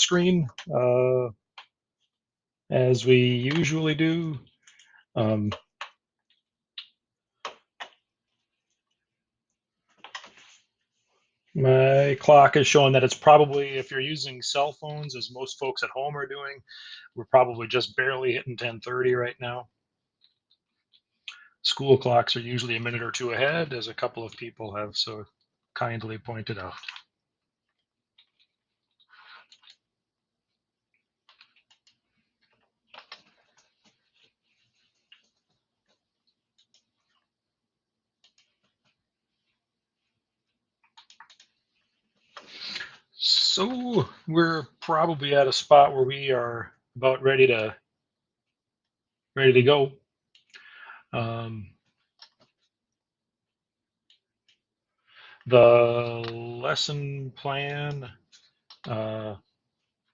screen as we usually do. My clock is showing that it's probably, if you're using cell phones, as most folks at home are doing, we're probably just barely hitting 10:30 right now. School clocks are usually a minute or two ahead, as a couple of people have so kindly pointed out. So we're probably at a spot where we are about ready to go. The lesson plan, well,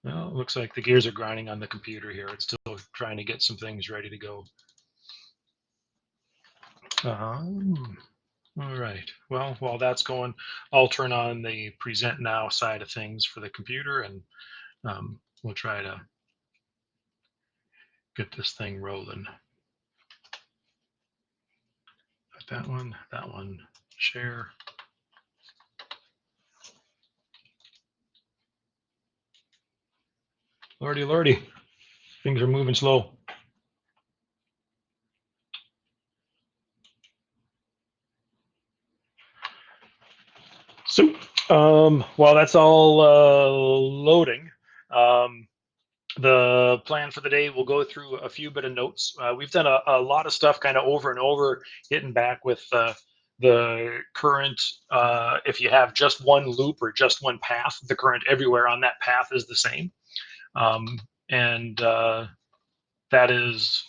it looks like the gears are grinding on the computer here. It's still trying to get some things ready to go. All right. Well, while that's going, I'll turn on the present now side of things for the computer, and we'll try to get this thing rolling. That one, share. Lordy, lordy, things are moving slow. So while that's all loading, the plan for the day, we'll go through a few bit of notes. We've done a lot of stuff kind of over and over, hitting back with the current, if you have just one loop or just one path, the current everywhere on that path is the same. And that is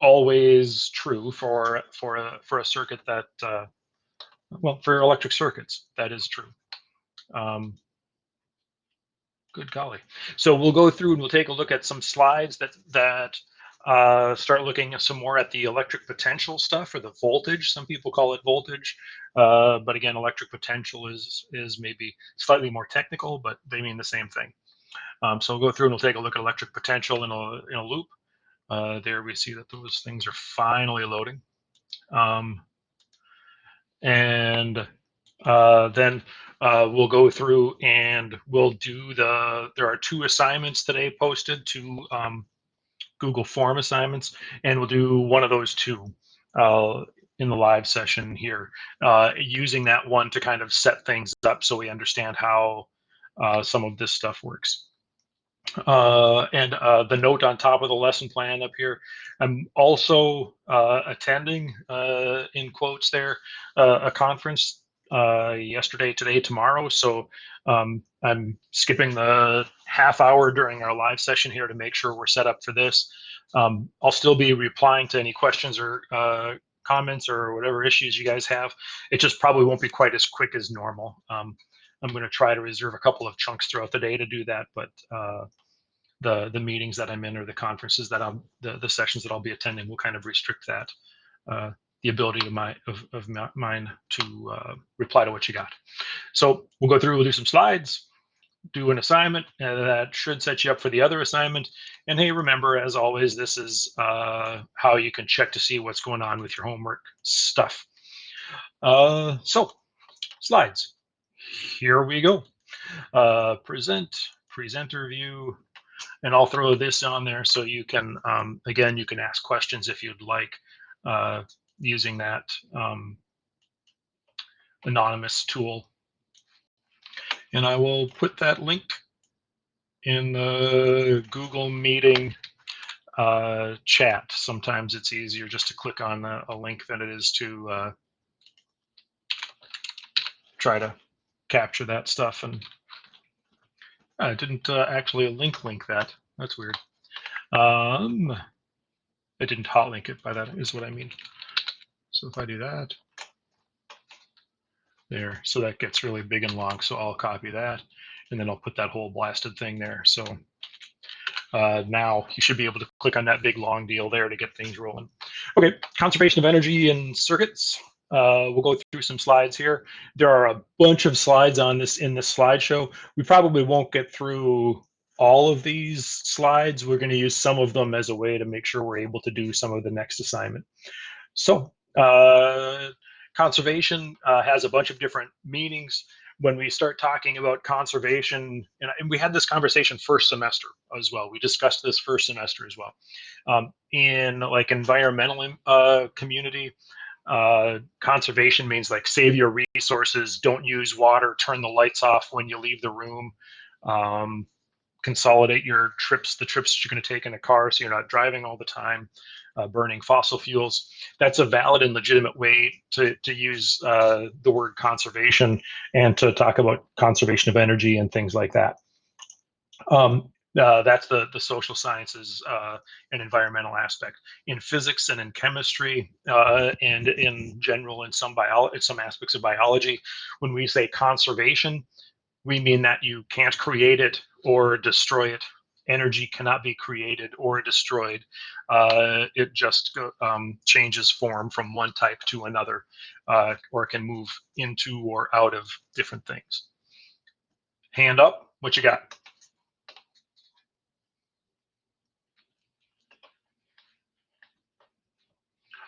always true for a circuit that, well, for electric circuits, that is true. Good golly. So we'll go through and we'll take a look at some slides that start looking some more at the electric potential stuff, or the voltage. Some people call it voltage, but again, electric potential is maybe slightly more technical, but they mean the same thing. So we'll go through and we'll take a look at electric potential in a loop. There we see that those things are finally loading. And then we'll go through and we'll do there are 2 assignments today posted to Google Form assignments, and we'll do one of those 2 in the live session here, using that one to kind of set things up so we understand how some of this stuff works. And the note on top of the lesson plan up here, I'm also attending, in quotes there, a conference yesterday, today, tomorrow. So I'm skipping the half hour during our live session here to make sure we're set up for this. I'll still be replying to any questions or comments or whatever issues you guys have. It just probably won't be quite as quick as normal. I'm going to try to reserve a couple of chunks throughout the day to do that, but the meetings that I'm in, or the conferences that the sessions that I'll be attending, will kind of restrict that, the ability of mine to reply to what you got. So we'll go through, we'll do some slides, do an assignment, that should set you up for the other assignment. And hey, remember, as always, this is how you can check to see what's going on with your homework stuff. So slides, here we go. Presenter view, and I'll throw this on there so you can, again, you can ask questions if you'd like, using that anonymous tool. And I will put that link in the Google Meeting chat. Sometimes it's easier just to click on a link than it is to try to capture that stuff. And I didn't actually link that. That's weird. I didn't hot link it, by that is what I mean. So if I do that, there, so that gets really big and long. So I'll copy that, and then I'll put that whole blasted thing there. So now you should be able to click on that big long deal there to get things rolling. Okay, conservation of energy in circuits. We'll go through some slides here. There are a bunch of slides on this in this slideshow. We probably won't get through all of these slides. We're going to use some of them as a way to make sure we're able to do some of the next assignment. So conservation has a bunch of different meanings. When we start talking about conservation, and we had this conversation first semester as well. We discussed this first semester as well. In like environmental community, conservation means like save your resources, don't use water, turn the lights off when you leave the room, consolidate your trips, the trips that you're going to take in a car so you're not driving all the time, burning fossil fuels. That's a valid and legitimate way to use the word conservation and to talk about conservation of energy and things like that. That's the social sciences and environmental aspect. In physics and in chemistry and in general in some aspects of biology, when we say conservation, we mean that you can't create it or destroy it. Energy cannot be created or destroyed. It just changes form from one type to another, or can move into or out of different things. Hand up, what you got?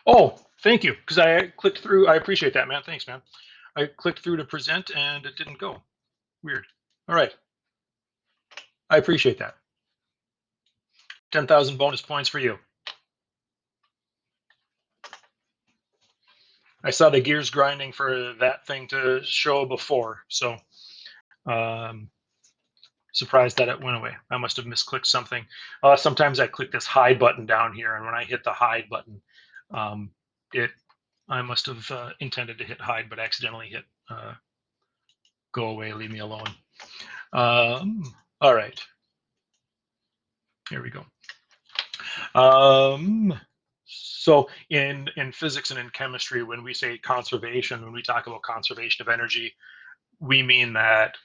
Oh, thank you, because I clicked through. I appreciate that, man. Thanks, man. I clicked through to present and it didn't go. Weird. All right. I appreciate that. 10,000 bonus points for you. I saw the gears grinding for that thing to show before, so surprised that it went away. I must have misclicked something. Sometimes I click this hide button down here, and when I hit the hide button, I must have intended to hit hide, but accidentally hit go away, leave me alone. All right, here we go. So in physics and in chemistry, when we say conservation, when we talk about conservation of energy, we mean that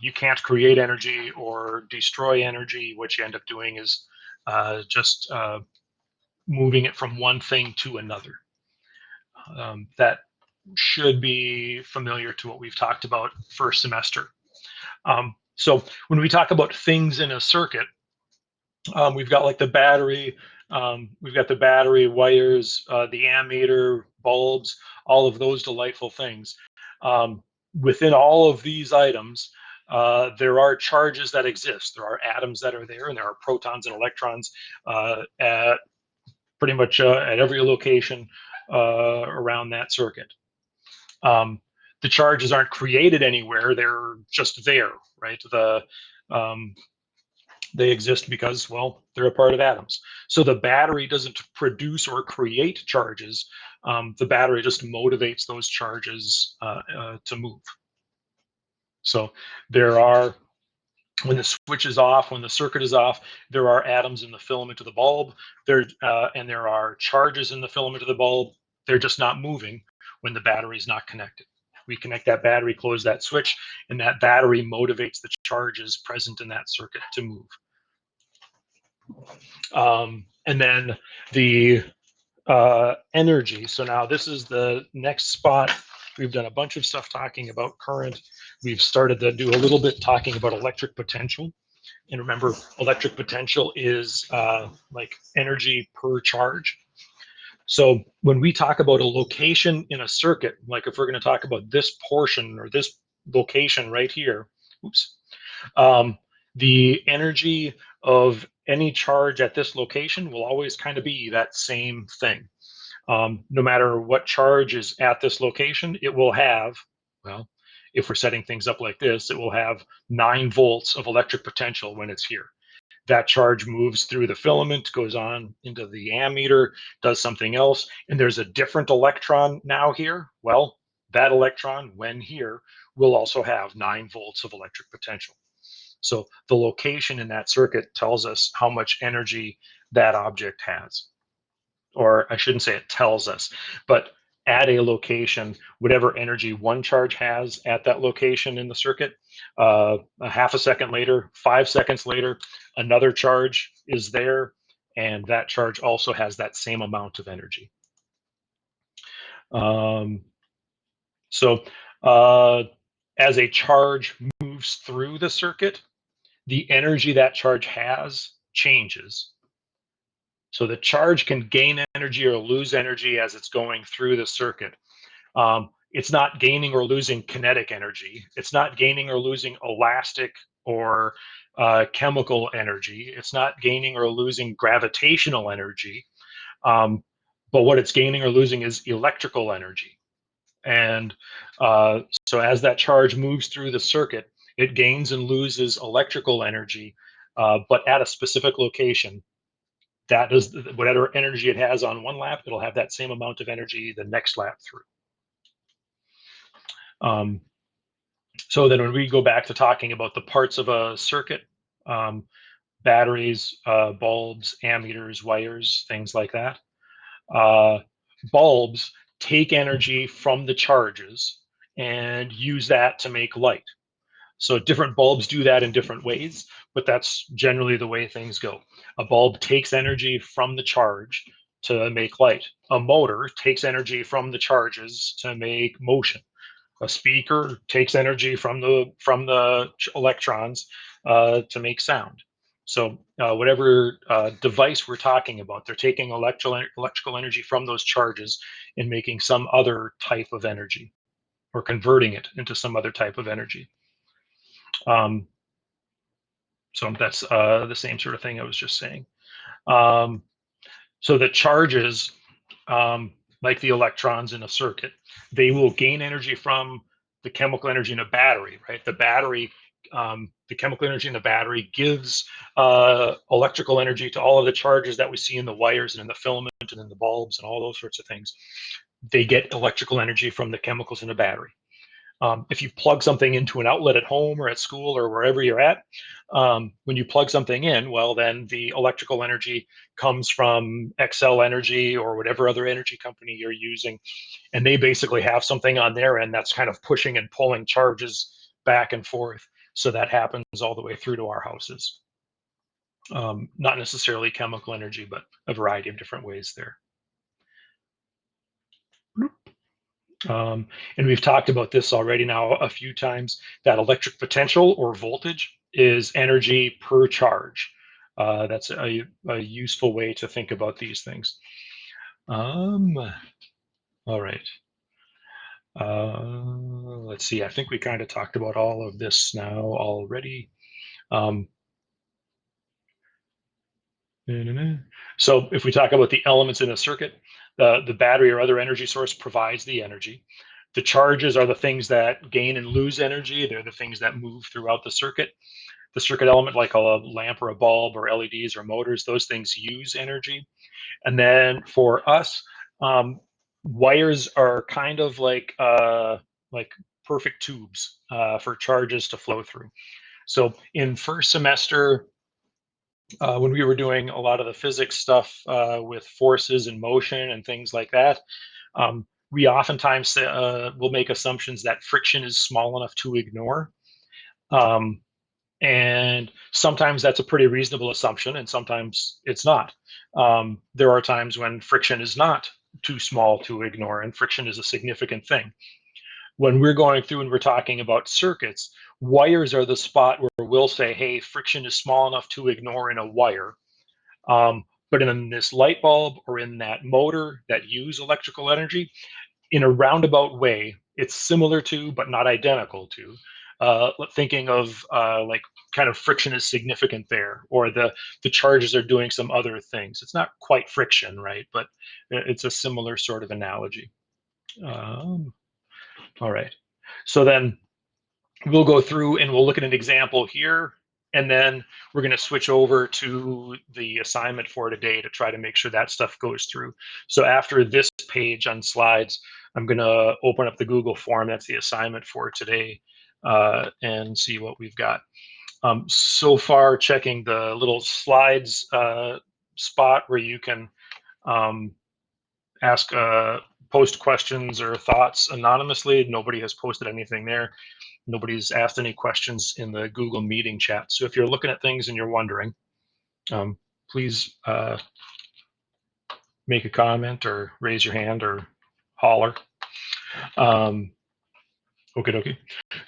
you can't create energy or destroy energy. What you end up doing is just moving it from one thing to another. That should be familiar to what we've talked about first semester. So when we talk about things in a circuit, we've got like the battery, we've got the battery, wires, the ammeter, bulbs, all of those delightful things. Within all of these items, there are charges that exist. There are atoms that are there, and there are protons and electrons at pretty much at every location around that circuit. The charges aren't created anywhere; they're just there, right? They exist because, well, they're a part of atoms. So the battery doesn't produce or create charges. The battery just motivates those charges to move. So there are, when the switch is off, when the circuit is off, there are atoms in the filament of the bulb. And there are charges in the filament of the bulb. They're just not moving when the battery is not connected. We connect that battery, close that switch, and that battery motivates the charges present in that circuit to move. And then the energy. So now this is the next spot. We've done a bunch of stuff talking about current. We've started to do a little bit talking about electric potential. And remember, electric potential is like energy per charge. So when we talk about a location in a circuit, like if we're going to talk about this portion or this location right here, oops, the energy of any charge at this location will always kind of be that same thing. No matter what charge is at this location, it will have, well, if we're setting things up like this, it will have 9 volts of electric potential when it's here. That charge moves through the filament, goes on into the ammeter, does something else, and there's a different electron now here. Well, that electron, when here, will also have 9 volts of electric potential. So the location in that circuit tells us how much energy that object has. Or I shouldn't say it tells us, but at a location, whatever energy one charge has at that location in the circuit, a half a second later, 5 seconds later, another charge is there, and that charge also has that same amount of energy. So as a charge moves through the circuit, the energy that charge has changes. So the charge can gain energy or lose energy as it's going through the circuit. It's not gaining or losing kinetic energy. It's not gaining or losing elastic or chemical energy. It's not gaining or losing gravitational energy. Um, but what it's gaining or losing is electrical energy. And so as that charge moves through the circuit, it gains and loses electrical energy, but at a specific location. That is whatever energy it has on one lap, it'll have that same amount of energy the next lap through. Um, so then when we go back to talking about the parts of a circuit, um, batteries, bulbs, ammeters, wires, things like that, uh, bulbs take energy from the charges and use that to make light. So different bulbs do that in different ways, but that's generally the way things go. A bulb takes energy from the charge to make light. A motor takes energy from the charges to make motion. A speaker takes energy from the electrons to make sound. So whatever device we're talking about, they're taking electrical energy from those charges and making some other type of energy, or converting it into some other type of energy. Um, so that's the same sort of thing I was just saying. Um, so the charges, like the electrons in a circuit, they will gain energy from the chemical energy in a battery, right? The chemical energy in the battery gives electrical energy to all of the charges that we see in the wires and in the filament and in the bulbs and all those sorts of things. They get electrical energy from the chemicals in the battery. If you plug something into an outlet at home or at school or wherever you're at, when you plug something in, well, then the electrical energy comes from Xcel Energy or whatever other energy company you're using, and they basically have something on their end that's kind of pushing and pulling charges back and forth. So that happens all the way through to our houses. Not necessarily chemical energy, but a variety of different ways there. And we've talked about this already now a few times, that electric potential or voltage is energy per charge. That's a useful way to think about these things. All right. Let's see, I think we kind of talked about all of this now already. Um, so if we talk about the elements in a circuit, the battery or other energy source provides the energy. The charges are the things that gain and lose energy. They're the things that move throughout the circuit. The circuit element, like a lamp or a bulb or LEDs or motors, those things use energy. And then for us, wires are kind of like perfect tubes for charges to flow through. So in first semester, when we were doing a lot of the physics stuff with forces and motion and things like that, we oftentimes will make assumptions that friction is small enough to ignore. Um, and sometimes that's a pretty reasonable assumption, and sometimes it's not. There are times when friction is not too small to ignore, and friction is a significant thing. When we're going through and we're talking about circuits, wires are the spot where we'll say, hey, friction is small enough to ignore in a wire. But in this light bulb or in that motor that use electrical energy, in a roundabout way, it's similar to, but not identical to. Thinking of like kind of friction is significant there, or the charges are doing some other things. It's not quite friction, right? But it's a similar sort of analogy. All right. So then we'll go through and we'll look at an example here, and then we're going to switch over to the assignment for today to try to make sure that stuff goes through. So after this page on slides, I'm going to open up the Google form. That's the assignment for today, and see what we've got. So far, checking the little slides spot where you can ask post questions or thoughts anonymously. Nobody has posted anything there. Nobody's asked any questions in the Google Meeting chat. So if you're looking at things and you're wondering, please make a comment or raise your hand or holler. Okay.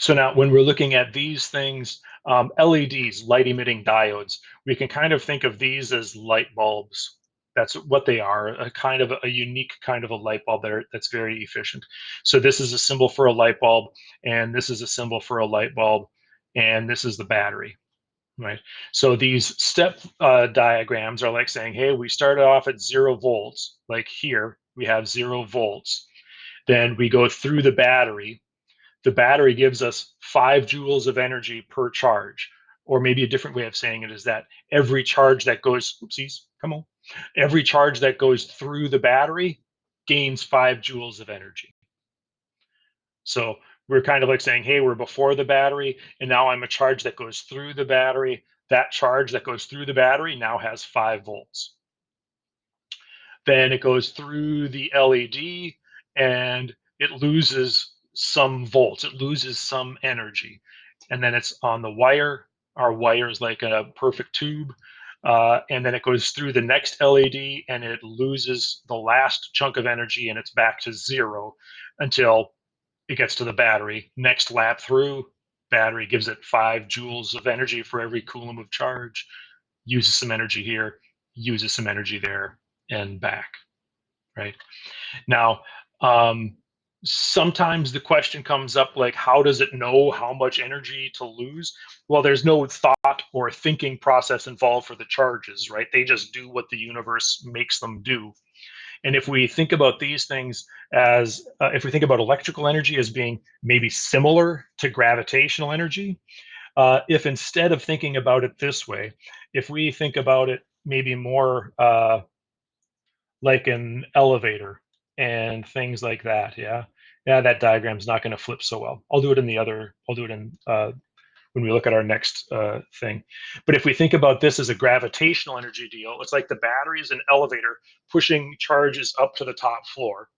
So now when we're looking at these things, LEDs, light emitting diodes, we can kind of think of these as light bulbs. That's what they are, a kind of a unique kind of a light bulb that's very efficient. So this is a symbol for a light bulb, and this is a symbol for a light bulb, and this is the battery, right? So these step diagrams are like saying, hey, we started off at 0 volts, like here, we have 0 volts. Then we go through the battery gives us 5 joules of energy per charge. Or maybe a different way of saying it is that every charge that goes, oopsies, come on, every charge that goes through the battery gains 5 joules of energy. So we're kind of like saying, hey, we're before the battery, and now I'm a charge that goes through the battery. That charge that goes through the battery now has 5 volts. Then it goes through the LED and it loses some volts, it loses some energy. And then it's on the wire. Our wire is like a perfect tube. And then it goes through the next LED and it loses the last chunk of energy and it's back to 0 until it gets to the battery. Next lap through, battery gives it 5 joules of energy for every coulomb of charge, uses some energy here, uses some energy there, and back, right? Now, sometimes the question comes up like, how does it know how much energy to lose? Well, there's no thought or thinking process involved for the charges, right? They just do what the universe makes them do. And if we think about these things as, if we think about electrical energy as being maybe similar to gravitational energy, if instead of thinking about it this way, if we think about it maybe more like an elevator and things like that. Yeah. Yeah, that diagram's not going to flip so well. I'll do it in the other, I'll do it in when we look at our next thing. But if we think about this as a gravitational energy deal, it's like the battery is an elevator pushing charges up to the top floor.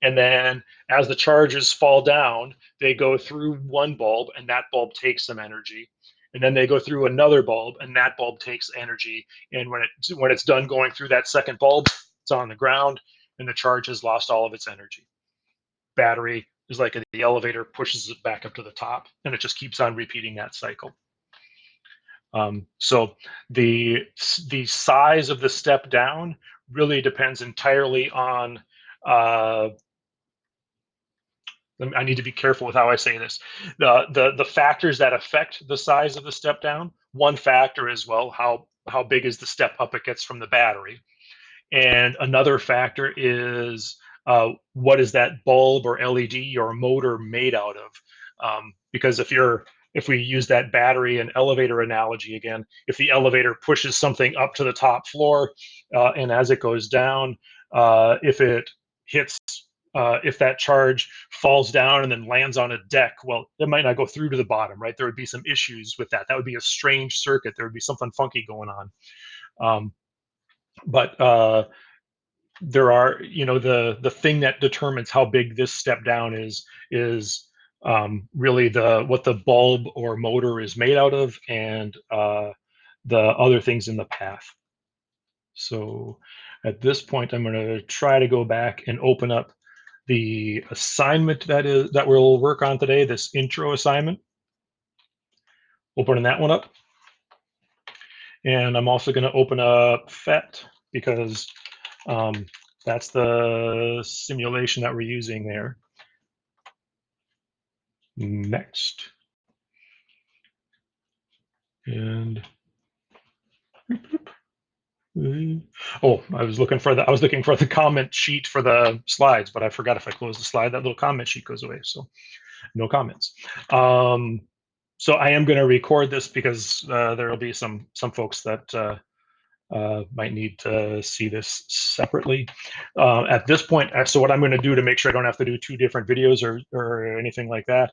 And then as the charges fall down, they go through one bulb and that bulb takes some energy. And then they go through another bulb and that bulb takes energy. And when it's done going through that second bulb, it's on the ground and the charge has lost all of its energy. Battery is like the elevator pushes it back up to the top and it just keeps on repeating that cycle. So the size of the step down really depends entirely on I need to be careful with how I say this. The factors that affect the size of the step down. One factor is, well, how big is the step up it gets from the battery, and another factor is what is that bulb or LED or motor made out of? Because if we use that battery and elevator analogy again, if the elevator pushes something up to the top floor, and as it goes down, if it hits if that charge falls down and then lands on a deck, well, it might not go through to the bottom, right? There would be some issues with that. That would be a strange circuit. There would be something funky going on. But there are, the thing that determines how big this step down is really what the bulb or motor is made out of, and the other things in the path. So at this point, I'm going to try to go back and open up the assignment that we'll work on today, this intro assignment. Opening that one up. And I'm also going to open up PhET because that's the simulation that we're using there. Next. And oh, I was looking for the comment sheet for the slides, but I forgot if I close the slide, that little comment sheet goes away. So no comments. So I am going to record this because there will be some folks that might need to see this separately. At this point, so what I'm going to do to make sure I don't have to do 2 different videos or anything like that,